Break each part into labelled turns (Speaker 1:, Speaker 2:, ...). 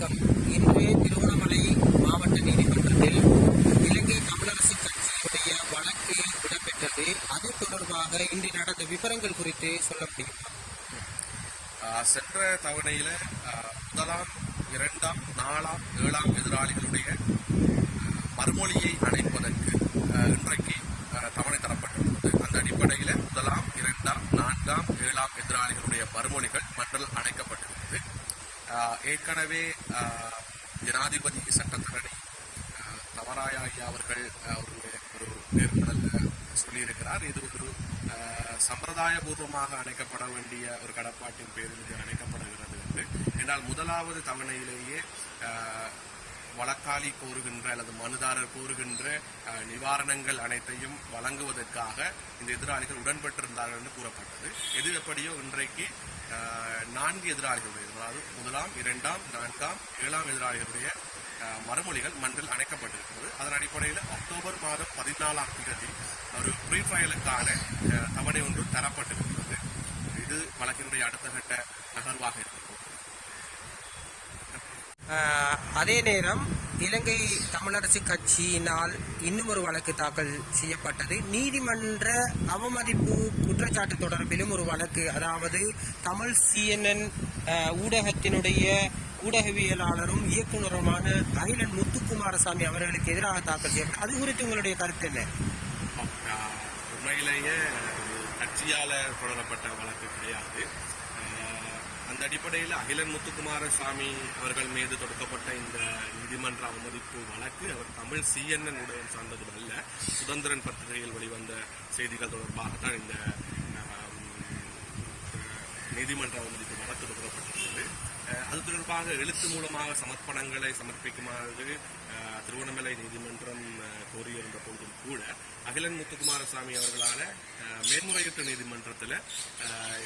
Speaker 1: வணக்கம். இன்று திருவண்ணாமலை மாவட்ட நீதிமன்றத்தில் இலங்கை தமிழரசு கட்சியுடைய வழக்கு இடம்பெற்றது. அது தொடர்பாக இன்று நடந்த விவரங்கள் குறித்து சொல்ல முடியுமா?
Speaker 2: சென்ற தவணையில முதலாம், இரண்டாம், நாலாம், ஏழாம் எதிராளிகளுடைய மறுமொழியை அழைப்பதற்கு இன்றைக்கு தவணை தரப்பட்டுள்ளது. அந்த அடிப்படையில் முதலாம், இரண்டாம், நான்காம், ஏழாம் எதிராளிகளுடைய மறுமொழிகள் மன்றில் அழைக்கப்பட்டிருக்கிறது. ஏற்கனவே ஜனாதிபதி சட்டத்தரணி தவராயா ஐயா அவர்கள் ஒரு நேர்காணலில் சொல்லியிருக்கிறார். இது ஒரு சம்பிரதாயபூர்வமாக அணைக்கப்பட வேண்டிய ஒரு கடப்பாட்டின் பேரில் இது அணைக்கப்படுகிறது என்று. என்றால் முதலாவது தவணையிலேயே வழக்காளி கோருகின்ற அல்லது மனுதாரர் கோருகின்ற நிவாரணங்கள் அனைத்தையும் வழங்குவதற்காக இந்த எதிராளிகள் உடன்பட்டிருந்தார்கள் என்று கூறப்பட்டது. எது எப்படியோ இன்றைக்கு 4 எதிராளிகளுடைய, அதாவது முதலாம், இரண்டாம், நான்காம், ஏழாம் எதிராளிகளுடைய மறுமொழிகள் மன்றில் அணைக்கப்பட்டிருக்கிறது. அதன் அடிப்படையில் அக்டோபர் மாதம் 14ஆம் தேதி ஒரு ப்ரீ ட்ரையலுக்கான தவணை ஒன்று தரப்பட்டிருக்கிறது. இது வழக்கினுடைய அடுத்த கட்ட நகர்வாக இருக்கிறது.
Speaker 1: அதே நேரம் இலங்கை தமிழரசு கட்சியினால் இன்னும் ஒரு வழக்கு தாக்கல் செய்யப்பட்டது. நீதிமன்ற அவமதிப்பு குற்றச்சாட்டு தொடர்பிலும் ஒரு வழக்கு, அதாவது தமிழ் CNN ஊடகத்தினுடைய ஊடகவியலாளரும் இயக்குநருமான அகிலன் முத்துக்குமாரசாமி அவர்களுக்கு எதிராக தாக்கல் செய்யப்பட்டது. அது குறித்து உங்களுடைய கருத்து என்ன?
Speaker 2: உண்மையிலேயே கட்சியால தொடரப்பட்ட வழக்கு கிடையாது. அந்த அடிப்படையில் அகிலன் முத்துக்குமாரசாமி அவர்கள் மீது தொடுக்கப்பட்ட இந்த நீதிமன்ற அவமதிப்பு வழக்கு அவர் தமிழ் CNN ஊடகம் சார்ந்தது அல்ல. சுதந்திரன் பத்திரிகையில் வெளிவந்த செய்திகள் தொடர்பாகத்தான் இந்த நீதிமன்ற அவமதிப்பு வழக்கு தொடரப்பட்டிருந்தது. அது தொடர்பாக எழுத்து மூலமாக சமர்ப்பணங்களை சமர்ப்பிக்குமாறு திருவண்ணாமலை நீதிமன்றம் கோரியிருந்த போதும் கூட அகிலன் முத்துக்குமாரசாமி அவர்களால் மேன்முறையீட்டு நீதிமன்றத்தில்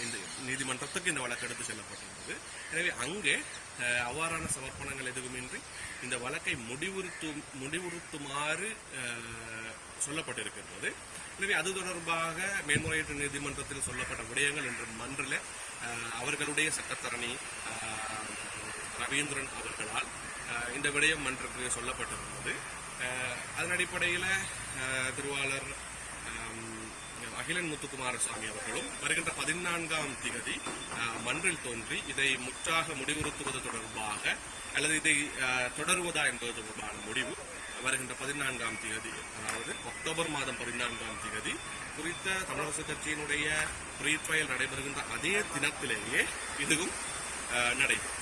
Speaker 2: இந்த நீதிமன்றத்துக்கு இந்த வழக்கு எடுத்து செல்லப்பட்டிருந்தது. எனவே அங்கே அவ்வாறான சமர்ப்பணங்கள் எதுவுமின்றி இந்த வழக்கை முடிவுறுத்துமாறு சொல்லப்பட்டிருக்கின்றது. எனவே அது தொடர்பாக மேன்முறையீட்டு நீதிமன்றத்தில் சொல்லப்பட்ட விடயங்கள் இன்று மன்றில் அவர்களுடைய சட்டத்தரணி ரவீந்திரன் அவர்களால் இந்த விடயம் மன்றத்தில் சொல்லப்பட்டிருந்தது. அதன் அடிப்படையில் திருவாளர் அகிலன் முத்துக்குமாரசாமி அவர்களும் வருகின்ற 14ஆம் தேதி மன்றில் தோன்றி இதை முற்றாக முடிவுறுத்துவது தொடர்பாக அல்லது இதை தொடருவதா என்பது தொடர்பான முடிவு வருகின்ற 14ஆம் தேதி, அதாவது அக்டோபர் மாதம் 14ஆம் தேதி குறித்த தமிழரசு கட்சியினுடைய ப்ரீ ட்ரையல் நடைபெறுகின்ற அதே தினத்திலேயே இதுவும் நடைபெறும்.